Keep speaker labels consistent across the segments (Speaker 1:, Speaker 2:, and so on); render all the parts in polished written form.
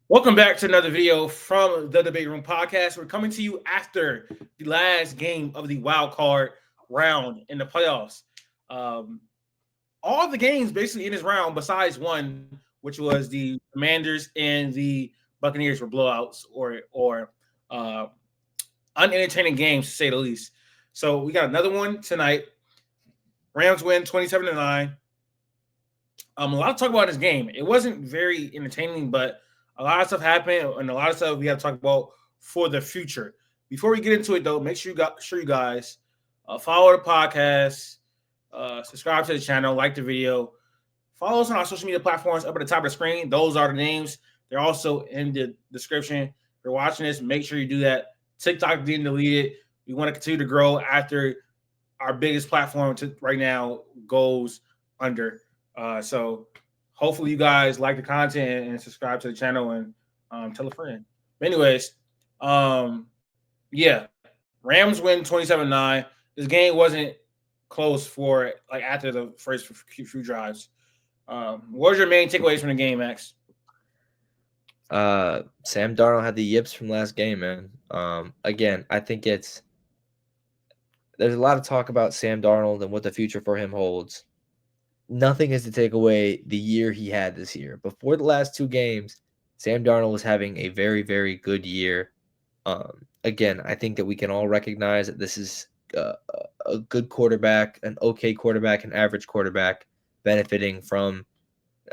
Speaker 1: Welcome back to another video from the Debate Room podcast. We're coming to you after the last game of the wild card round in the playoffs. Um, all the games basically in this round, besides one, which was the Commanders and the Buccaneers, were blowouts or uh, unentertaining games to say the least. So we got another one tonight. Rams win 27-9. A lot to talk about this game. It wasn't very entertaining, but a lot of stuff happened, and a lot of stuff we have to talk about for the future. Before we get into it, though, make sure you guys follow the podcast, subscribe to the channel, like the video, follow us on our social media platforms up at the top of the screen. Those are the names. They're also in the description. If you're watching this, make sure you do that. TikTok didn't delete it. We want to continue to grow after our biggest platform right now goes under. So hopefully you guys like the content and subscribe to the channel and tell a friend. But anyways, yeah, Rams win 27-9. This game wasn't close for like after the first few drives. What was your main takeaways from the game, Max?
Speaker 2: Sam Darnold had the yips from last game, man. Again, I think there's a lot of talk about Sam Darnold and what the future for him holds. Nothing is to take away the year he had this year. Before the last two games, Sam Darnold was having a very, very good year. Again, I think that we can all recognize that this is a good quarterback, an okay quarterback, an average quarterback benefiting from,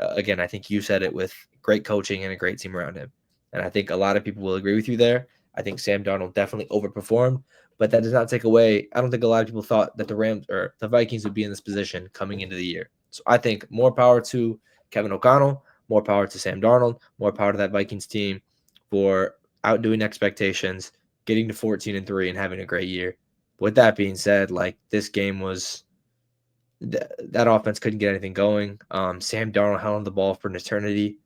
Speaker 2: again, I think you said it, with great coaching and a great team around him. And I think a lot of people will agree with you there. I think Sam Darnold definitely overperformed, but that does not take away. I don't think a lot of people thought that the Rams or the Vikings would be in this position coming into the year. So I think more power to Kevin O'Connell, more power to Sam Darnold, more power to that Vikings team for outdoing expectations, getting to 14-3 and having a great year. With that being said, like, this game was that offense couldn't get anything going. Sam Darnold held on the ball for an eternity.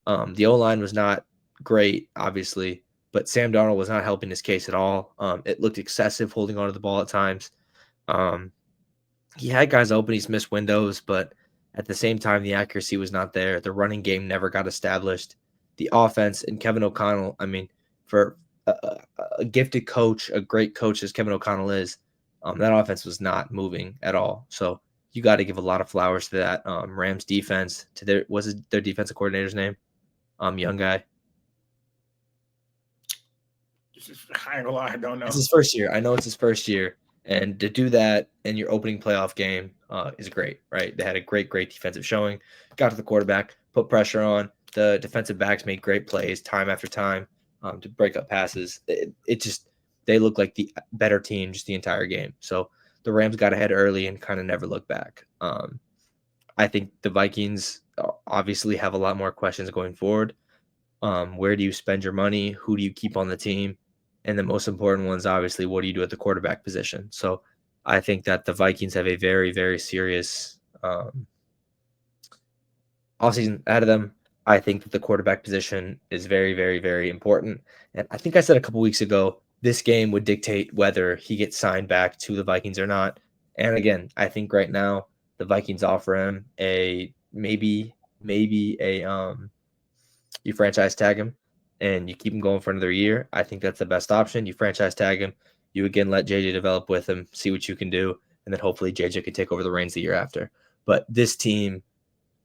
Speaker 2: The O-line was not great, obviously, but Sam Darnold was not helping his case at all. It looked excessive holding onto the ball at times. He had guys open, he's missed windows, but at the same time, the accuracy was not there. The running game never got established. The offense and Kevin O'Connell, I mean, for a gifted coach, a great coach as Kevin O'Connell is, that offense was not moving at all. So you got to give a lot of flowers to that Rams defense. To their defensive coordinator's name? Young guy.
Speaker 1: I ain't gonna lie, I don't know.
Speaker 2: It's his first year. I know it's his first year, and to do that in your opening playoff game is great, right? They had a great defensive showing. Got to the quarterback, put pressure on. The defensive backs made great plays time after time to break up passes. It just, they look like the better team just the entire game. So the Rams got ahead early and kind of never looked back. I think the Vikings obviously have a lot more questions going forward. Where do you spend your money? Who do you keep on the team? And the most important ones, obviously, what do you do at the quarterback position? So I think that the Vikings have a very, very serious offseason ahead of them. I think that the quarterback position is very, very, very important. And I think I said a couple weeks ago, this game would dictate whether he gets signed back to the Vikings or not. And again, I think right now the Vikings offer him a maybe a you franchise tag him and you keep him going for another year. I think that's the best option. You franchise tag him. You again let JJ develop with him, see what you can do, and then hopefully JJ can take over the reins the year after. But this team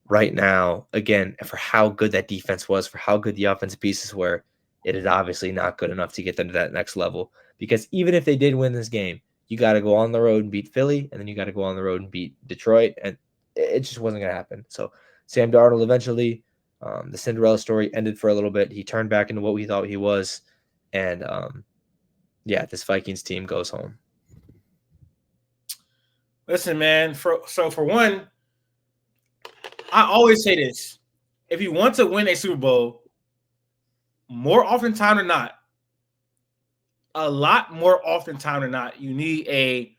Speaker 2: right now, again, for how good that defense was, for how good the offensive pieces were, it is obviously not good enough to get them to that next level. Because even if they did win this game, you got to go on the road and beat Philly, and then you got to go on the road and beat Detroit, and it just wasn't going to happen. So Sam Darnold eventually, the Cinderella story ended for a little bit. He turned back into what we thought he was, and yeah, this Vikings team goes home.
Speaker 1: Listen, man. For one, I always say this: if you want to win a Super Bowl, more often time than not, a lot more often time than not, you need a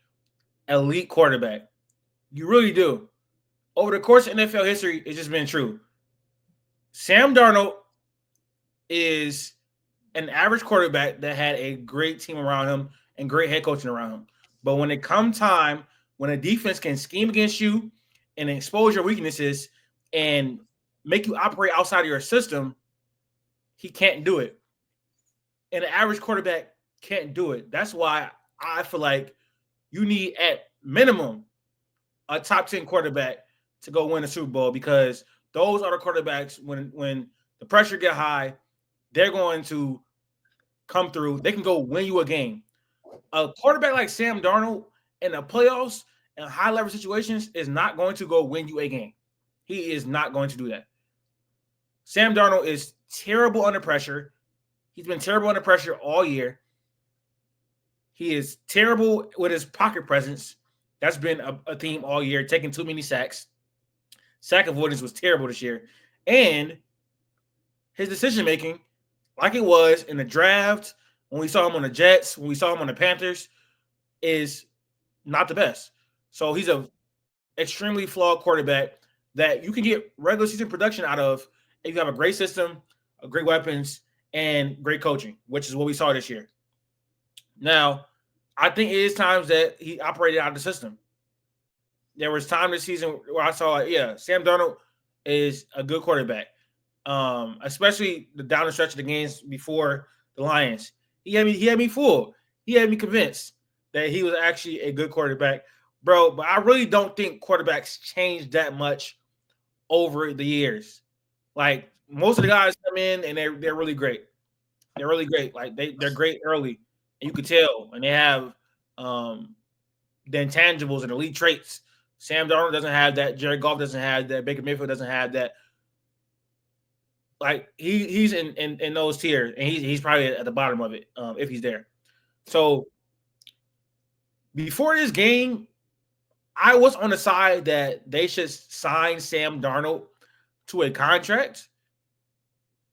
Speaker 1: elite quarterback. You really do. Over the course of NFL history, it's just been true. Sam Darnold is an average quarterback that had a great team around him and great head coaching around him. But when it comes time, when a defense can scheme against you and expose your weaknesses and make you operate outside of your system, he can't do it. And an average quarterback can't do it. That's why I feel like you need at minimum a top 10 quarterback to go win a Super Bowl, because those are the quarterbacks when the pressure get high, they're going to come through. They can go win you a game. A quarterback like Sam Darnold in the playoffs and high level situations is not going to go win you a game. He is not going to do that. Sam Darnold is terrible under pressure. He's been terrible under pressure all year. He is terrible with his pocket presence. That's been a theme all year, taking too many sacks. Sack avoidance was terrible this year. And his decision making, like it was in the draft, when we saw him on the Jets, when we saw him on the Panthers, is not the best. So he's a extremely flawed quarterback that you can get regular season production out of if you have a great system, great weapons, and great coaching, which is what we saw this year. Now, I think it is times that he operated out of the system. There was time this season where I saw, Sam Darnold is a good quarterback, especially down the stretch of the games before the Lions. He had me fooled. He had me convinced that he was actually a good quarterback, bro. But I really don't think quarterbacks change that much over the years. Like, most of the guys come in and they're really great. They're really great. Like they're great early, and you can tell, and they have the intangibles and elite traits. Sam Darnold doesn't have that. Jared Goff doesn't have that. Baker Mayfield doesn't have that. Like he's in those tiers, and he's probably at the bottom of it if he's there. So before this game, I was on the side that they should sign Sam Darnold to a contract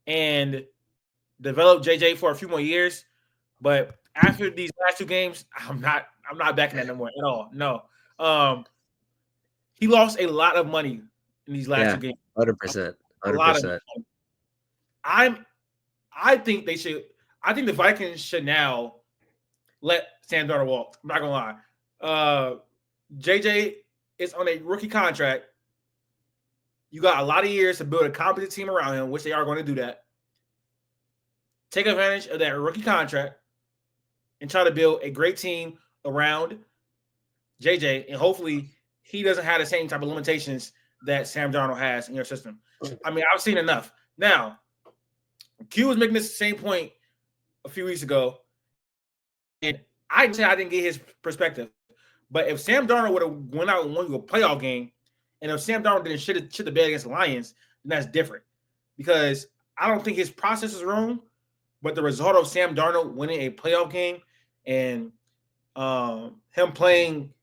Speaker 1: and develop JJ for a few more years. But after these last two games, I'm not backing that no more at all. No. He lost a lot of money in these last two games.
Speaker 2: 100%.
Speaker 1: A lot of money. I think they should. I think the Vikings should now let Sam Darnold walk. I'm not gonna lie. JJ is on a rookie contract. You got a lot of years to build a competent team around him, which they are going to do that. Take advantage of that rookie contract and try to build a great team around JJ, and hopefully he doesn't have the same type of limitations that Sam Darnold has in your system. I mean, I've seen enough. Now, Q was making this same point a few weeks ago, and I didn't get his perspective. But if Sam Darnold would have went out and won you a playoff game, and if Sam Darnold didn't shit the bed against the Lions, then that's different. Because I don't think his process is wrong, but the result of Sam Darnold winning a playoff game and him playing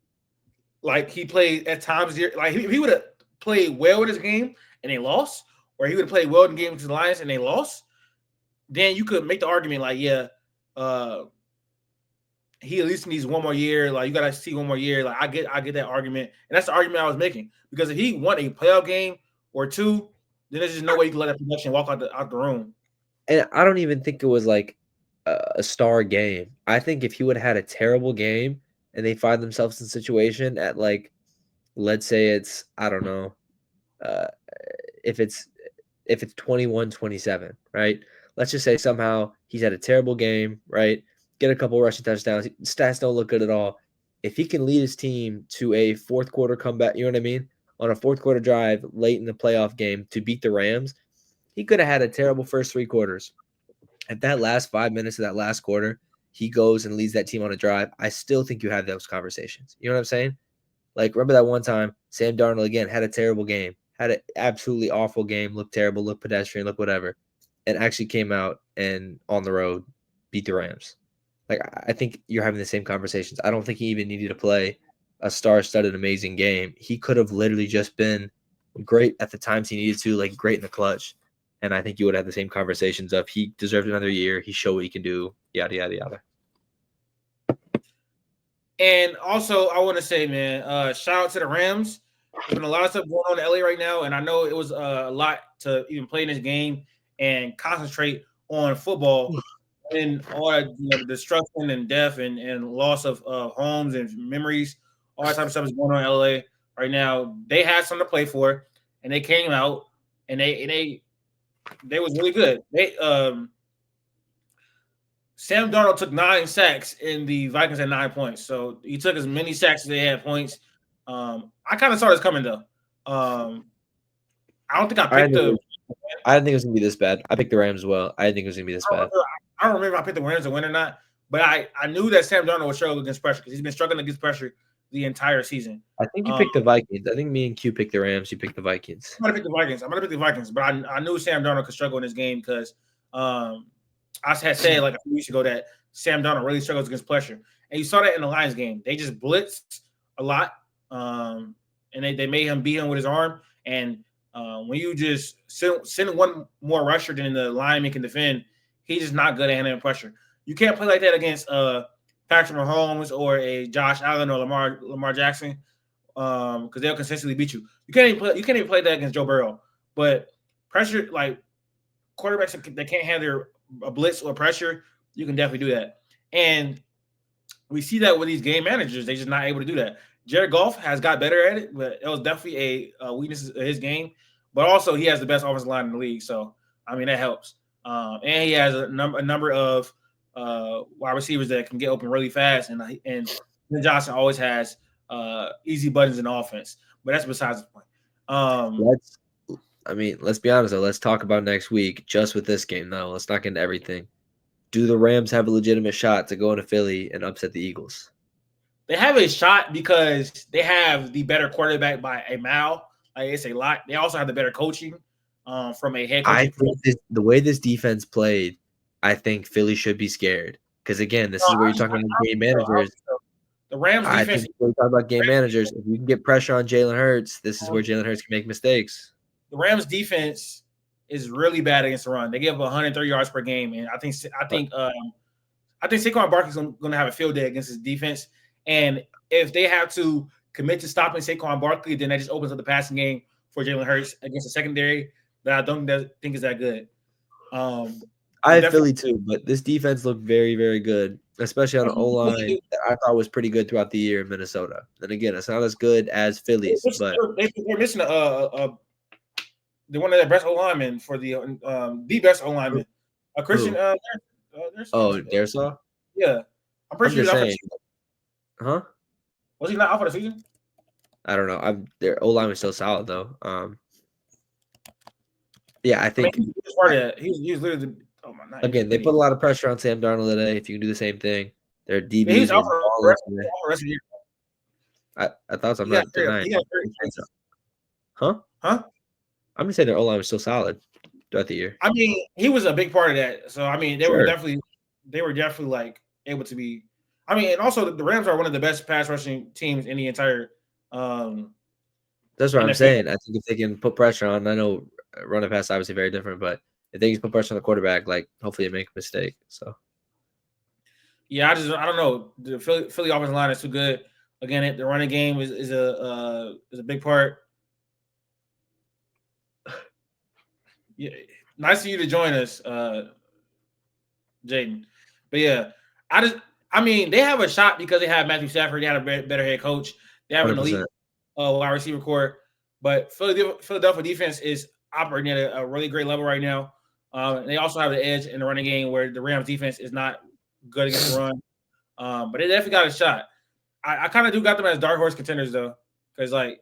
Speaker 1: like he played at times, like he would have played well in this game and they lost, or he would have played well in games with the Lions and they lost, then you could make the argument like, he at least needs one more year. Like, you got to see one more year. Like, I get that argument. And that's the argument I was making. Because if he won a playoff game or two, then there's just no way you can let that production walk out the room.
Speaker 2: And I don't even think it was like a star game. I think if he would have had a terrible game and they find themselves in a situation at, like, let's say it's, I don't know, if it's 21-27, right? Let's just say somehow he's had a terrible game, right? Get a couple rushing touchdowns. Stats don't look good at all. If he can lead his team to a fourth quarter comeback, you know what I mean? On a fourth quarter drive late in the playoff game to beat the Rams, he could have had a terrible first three quarters. At that last 5 minutes of that last quarter, he goes and leads that team on a drive. I still think you have those conversations. You know what I'm saying? Like, remember that one time Sam Darnold, again, had a terrible game, had an absolutely awful game, looked terrible, looked pedestrian, looked whatever, and actually came out and on the road beat the Rams. Like, I think you're having the same conversations. I don't think he even needed to play a star-studded amazing game. He could have literally just been great at the times he needed to, like great in the clutch. And I think you would have the same conversations of he deserved another year. He showed what he can do, yada, yada, yada.
Speaker 1: And also, I want to say, man, shout out to the Rams. There's been a lot of stuff going on in LA right now, and I know it was a lot to even play in this game and concentrate on football and all that, the destruction and death and loss of homes and memories, all that type of stuff is going on in LA right now. They had something to play for, and they came out and they they was really good. Sam Darnold took 9 sacks and the Vikings had 9 points. So he took as many sacks as they had points. I kind of saw this coming though. I don't think I
Speaker 2: I
Speaker 1: picked
Speaker 2: didn't
Speaker 1: the.
Speaker 2: think it was gonna be this bad. I picked the Rams as well. I didn't think it was gonna be this bad.
Speaker 1: I don't remember if I picked the Rams to win or not, but I knew that Sam Darnold would struggle against pressure because he's been struggling against pressure the entire season.
Speaker 2: I think you picked the Vikings. I think me and Q picked the Rams. You picked the Vikings.
Speaker 1: I'm gonna pick the Vikings, but I knew Sam Darnold could struggle in this game because I had said like a few weeks ago that Sam Darnold really struggles against pressure, and you saw that in the Lions game. They just blitzed a lot, and they made him beat him with his arm. And when you just send one more rusher than the lineman can defend, he's just not good at handling pressure. You can't play like that against Patrick Mahomes or a Josh Allen or Lamar Jackson because they'll consistently beat you. You can't even play that against Joe Burrow. But pressure, like quarterbacks that can't handle a blitz or pressure, you can definitely do that. And we see that with these game managers, they're just not able to do that. Jared Goff has got better at it, but it was definitely a weakness of his game. But also, he has the best offensive line in the league, so I mean that helps. And he has a number of wide receivers that can get open really fast, and Johnson always has easy buttons in offense. But that's besides the point.
Speaker 2: Let's be honest though. Let's talk about next week. Just with this game, though, let's not get into everything. Do the Rams have a legitimate shot to go into Philly and upset the Eagles?
Speaker 1: They have a shot because they have the better quarterback by a mile. Like it's a lot. They also have the better coaching from a head coach.
Speaker 2: I think the way this defense played, I think Philly should be scared. Because again, this is where you're talking about game managers.
Speaker 1: The Rams defense.
Speaker 2: I think we're talking about game managers. If you can get pressure on Jalen Hurts, this is where Jalen Hurts can make mistakes.
Speaker 1: The Rams defense is really bad against the run. They give up 130 yards per game, and I think Saquon Barkley's going to have a field day against his defense. And if they have to commit to stopping Saquon Barkley, then that just opens up the passing game for Jalen Hurts against the secondary that I don't think is that good.
Speaker 2: I have Philly too, but this defense looked very, very good, especially on the O-line that I thought was pretty good throughout the year in Minnesota. And again, it's not as good as Philly's, but
Speaker 1: they're missing one of their best O-linemen for the best O-lineman, Christian.
Speaker 2: Darsaw?
Speaker 1: Yeah, I'm pretty sure.
Speaker 2: Saying, huh?
Speaker 1: Was he not out for the season?
Speaker 2: I don't know. Their O-line was still solid though. Yeah, I think
Speaker 1: he was part of that. He was literally. Oh my God.
Speaker 2: Again, they put a lot of pressure on Sam Darnold today. If you can do the same thing, their DBs.
Speaker 1: He's out for the rest of the year.
Speaker 2: I thought so. I'm not denying. Huh? I'm gonna say their O-line was still solid throughout the year.
Speaker 1: I mean, he was a big part of that. So I mean, they were definitely like able to be. I mean, and also the Rams are one of the best pass rushing teams in the entire.
Speaker 2: That's what I'm saying. I think if they can put pressure on, I know running pass is obviously very different, but if they can put pressure on the quarterback, like hopefully they make a mistake. So
Speaker 1: yeah, I don't know. The Philly offensive line is too good. Again, the running game is a big part. Yeah, nice of you to join us, Jaedon. But yeah, I mean, they have a shot because they have Matthew Stafford. They have a better head coach. They have 100%. An elite wide receiver core. But Philadelphia defense is operating at a really great level right now. They also have the edge in the running game where the Rams defense is not good against the run. But they definitely got a shot. I kind of do got them as dark horse contenders though, because the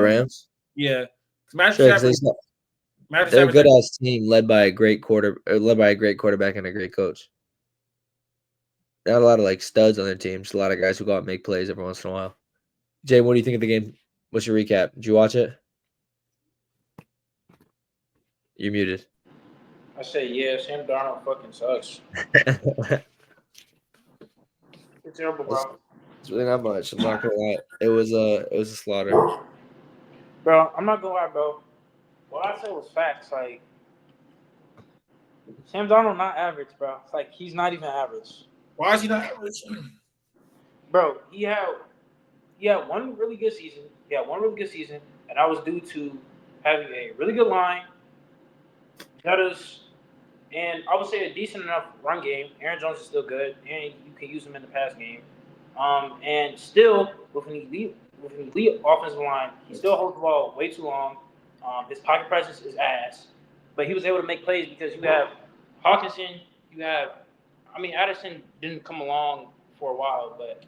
Speaker 2: Rams.
Speaker 1: Yeah,
Speaker 2: they're a good ass team led by a great quarterback and a great coach. Not a lot of studs on their team, just a lot of guys who go out and make plays every once in a while. Jay, what do you think of the game? What's your recap? Did you watch it? You're muted.
Speaker 3: I say yeah. Sam Darnold fucking sucks. It's terrible, bro.
Speaker 2: It's really not much. I'm not gonna lie. It was a slaughter.
Speaker 3: Bro, I'm not gonna lie, bro. What I said was facts. Sam Darnold not average, bro. It's he's not even average.
Speaker 1: Why is he not average?
Speaker 3: Bro, he had one really good season. And that was due to having a really good line, and I would say a decent enough run game. Aaron Jones is still good, and you can use him in the pass game. And still, with an elite offensive line, he still holds the ball way too long. His pocket presence is ass. but he was able to make plays because you have Hawkinson, Addison didn't come along for a while, but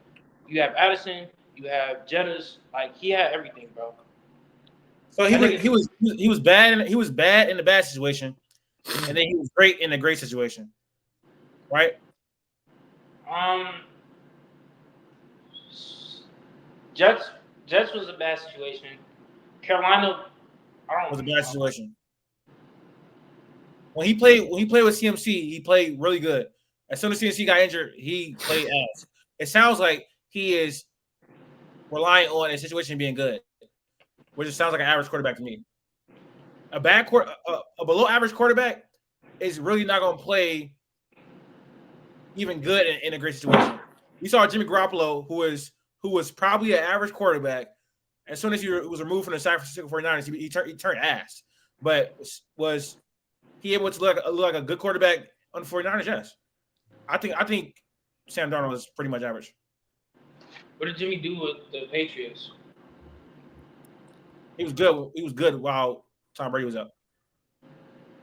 Speaker 3: you have Addison, you have Jettas, like he had everything, bro.
Speaker 1: So he was bad. He was bad in the bad situation, and then he was great in the great situation, right?
Speaker 3: Jets was a bad situation. Carolina,
Speaker 1: was a bad situation. When he played with CMC, he played really good. As soon as CMC got injured, he played ass. It sounds like he is relying on a situation being good, which sounds like an average quarterback to me. A below average quarterback is really not going to play even good in a great situation. We saw Jimmy Garoppolo, who was probably an average quarterback. As soon as he was removed from the San Francisco 49ers, he turned ass. But was he able to look like a good quarterback on the 49ers? Yes. I think Sam Darnold was pretty much average.
Speaker 3: What did Jimmy do with the Patriots?
Speaker 1: He was good. He was good while Tom Brady was up.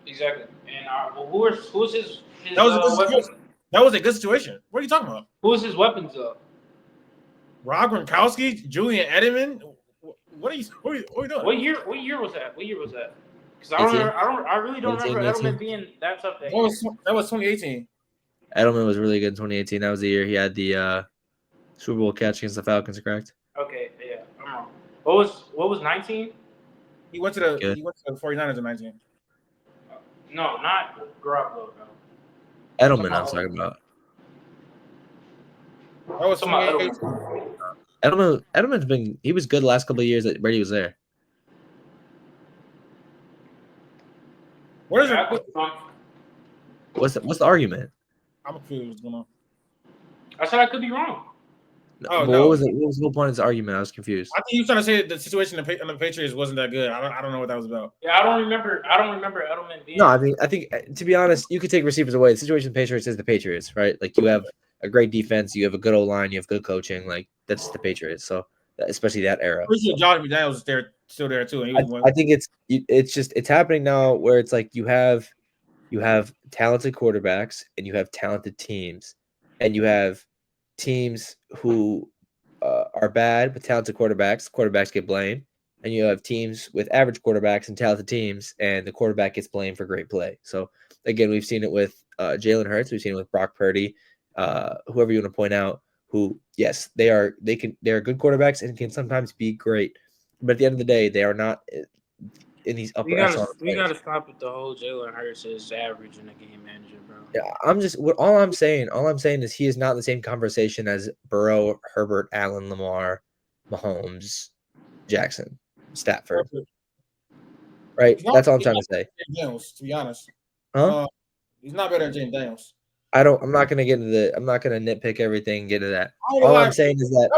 Speaker 3: Exactly. And who's his
Speaker 1: weapons? That was a good situation. What are you talking about?
Speaker 3: Who's his weapons though?
Speaker 1: Rob Gronkowski, Julian Edelman. What are you doing?
Speaker 3: What year was that? Because I really don't remember Edelman being that tough. That
Speaker 1: was 2018.
Speaker 2: Edelman was really good in 2018. That was the year he had the Super Bowl catch against the Falcons, correct?
Speaker 3: Okay, yeah, I'm wrong. What was 19?
Speaker 1: He went to the 49ers in 19.
Speaker 3: No, not Garoppolo. No.
Speaker 2: Edelman, I'm talking about.
Speaker 1: That was 2018.
Speaker 2: Edelman's he was good the last couple of years that Brady was there.
Speaker 1: What's
Speaker 2: the argument?
Speaker 1: I'm confused what's going on.
Speaker 3: I said I could be wrong.
Speaker 2: What was the whole point of this argument? I was confused.
Speaker 1: I think you were trying to say that the situation on the Patriots wasn't that good. I don't know what that was about.
Speaker 3: Yeah, I don't remember Edelman being.
Speaker 2: No, I think to be honest, you could take receivers away. The situation of the Patriots is the Patriots, right? Like you have a great defense, you have a good O-line, you have good coaching. Like that's the Patriots. So especially that era.
Speaker 1: Josh McDaniels is still there too.
Speaker 2: I think it's happening now where it's like you have talented quarterbacks and you have talented teams, and you have teams who are bad with talented quarterbacks. Quarterbacks get blamed, and you have teams with average quarterbacks and talented teams, and the quarterback gets blamed for great play. So again, we've seen it with Jalen Hurts. We've seen it with Brock Purdy. Whoever you want to point out, who yes, they are good quarterbacks and can sometimes be great, but at the end of the day, they are not in these upper echelon.
Speaker 3: We gotta stop with the whole Jalen Hurts is average in a game manager, bro.
Speaker 2: Yeah, all I'm saying is he is not in the same conversation as Burrow, Herbert, Allen, Lamar, Mahomes, Jackson, Stafford. Right? That's all I'm trying to say.
Speaker 1: Daniels, to be honest.
Speaker 2: Huh?
Speaker 1: He's not better than Jaden Daniels.
Speaker 2: I'm not gonna nitpick everything and get into that. All I'm saying is that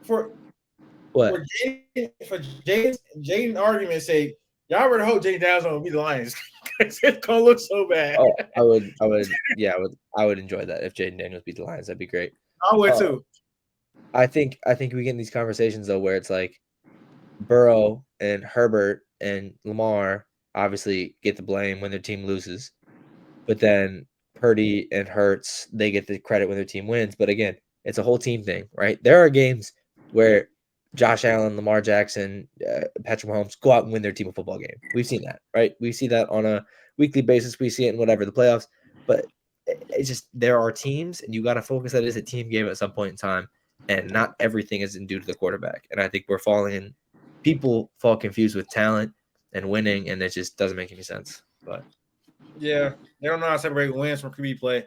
Speaker 1: for Jaden argument's sake, y'all would hope Jaden Daniels will beat the Lions. It's gonna look so bad.
Speaker 2: Oh, I would enjoy that if Jaden Daniels beat the Lions. That'd be great.
Speaker 1: I would too.
Speaker 2: I think we get in these conversations though where it's like Burrow and Herbert and Lamar obviously get the blame when their team loses, but then Purdy and Hurts, they get the credit when their team wins. But again, it's a whole team thing, right? There are games where Josh Allen, Lamar Jackson, Patrick Mahomes go out and win their team a football game. We've seen that, right? We see that on a weekly basis. We see it in the playoffs. But it's just there are teams, and you got to focus that it's a team game at some point in time, and not everything is due to the quarterback. And I think people fall confused with talent and winning, and it just doesn't make any sense. But
Speaker 1: yeah, they don't know how to separate wins from QB play.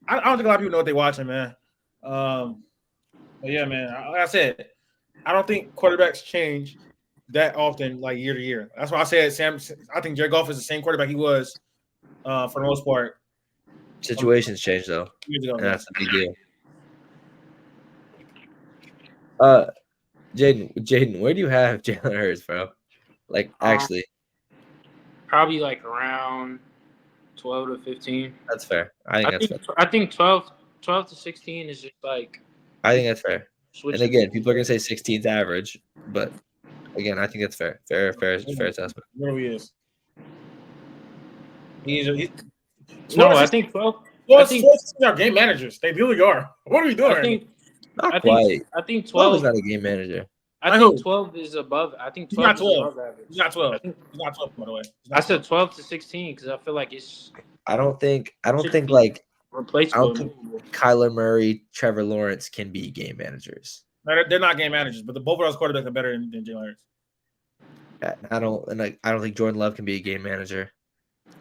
Speaker 1: I don't think a lot of people know what they're watching, man. But yeah, man, like I said, I don't think quarterbacks change that often, like year to year. That's why I said I think Jared Goff is the same quarterback he was for the most part.
Speaker 2: Situations change though.
Speaker 1: Years ago,
Speaker 2: and that's a big deal. Jaden, where do you have Jalen Hurts, bro? Like actually,
Speaker 3: probably like around 12 to 15.
Speaker 2: That's fair. I
Speaker 3: think 12 to 16 is just like.
Speaker 2: I think that's fair. And again, people are gonna say 16 is average, but again, I think that's fair. Fair assessment.
Speaker 1: It really is. He's
Speaker 3: No,
Speaker 1: 12,
Speaker 3: I think 12.
Speaker 1: 12,
Speaker 3: I think
Speaker 1: 12 are game managers. They really are. What are we doing?
Speaker 3: I think
Speaker 2: Not
Speaker 3: I
Speaker 2: quite.
Speaker 3: think I think
Speaker 2: 12 is
Speaker 3: 12.
Speaker 2: not a game manager.
Speaker 3: I think 12 is above. I think
Speaker 1: He's not
Speaker 3: 12 is
Speaker 1: 12.
Speaker 3: above average.
Speaker 1: He's not 12.
Speaker 3: I think
Speaker 1: He's not 12, by the way.
Speaker 3: I said 12 to 16 because I feel like it's
Speaker 2: I don't think
Speaker 3: should be
Speaker 2: like
Speaker 3: replaceable.
Speaker 2: Kyler Murray, Trevor Lawrence can be game managers.
Speaker 1: No, they're not game managers, but both of those quarterbacks are better than Jalen Hurts.
Speaker 2: I don't think Jordan Love can be a game manager.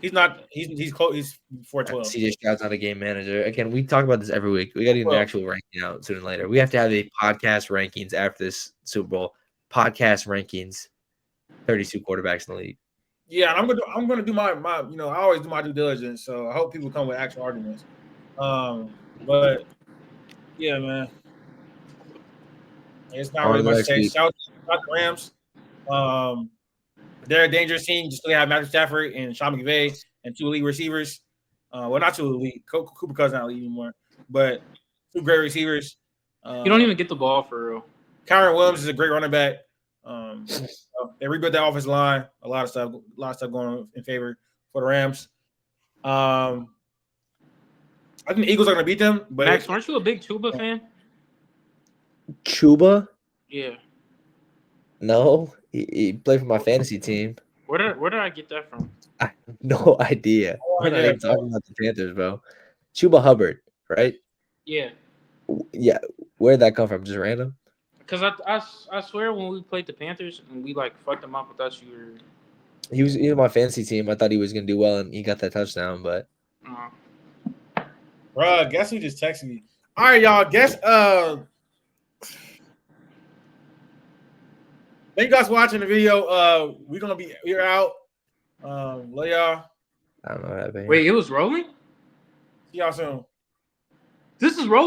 Speaker 1: He's not. He's close. He's 4-12.
Speaker 2: CJ Stroud's not a game manager. Again, we talk about this every week. We got to get an actual ranking out sooner or later. We have to have a podcast rankings after this Super Bowl. Podcast rankings, 32 quarterbacks in the league.
Speaker 1: Yeah, and I'm gonna do my I always do my due diligence, so I hope people come with actual arguments. But yeah, man, it's not really much to say. Shout out the Rams. They're a dangerous team. Just they have Matthew Stafford and Sean McVay and 2 elite receivers. Well, not 2 elite. Cooper Cousins not elite anymore, but 2 great receivers.
Speaker 3: You don't even get the ball for real.
Speaker 1: Kyron Williams is a great running back. They rebuilt that offensive line. A lot of stuff going in favor for the Rams. I think the Eagles are going to beat them. But
Speaker 3: Max, aren't you a big Chuba fan?
Speaker 2: Chuba?
Speaker 3: Yeah.
Speaker 2: No, he played for my fantasy team.
Speaker 3: Where did I get that from?
Speaker 2: I have no idea. We're not even talking about the Panthers, bro. Chuba Hubbard, right?
Speaker 3: Yeah.
Speaker 2: Yeah. Where'd that come from? Just random?
Speaker 3: Because I swear when we played the Panthers and we like fucked them up, I thought you were.
Speaker 2: He was my fantasy team. I thought he was gonna do well, and he got that touchdown. But,
Speaker 1: bro, guess who just texted me? All right, y'all. Guess thank you guys for watching the video. We're out. Love y'all.
Speaker 2: I don't know what happened.
Speaker 3: Wait, it was rolling?
Speaker 1: See y'all soon.
Speaker 3: This is rolling.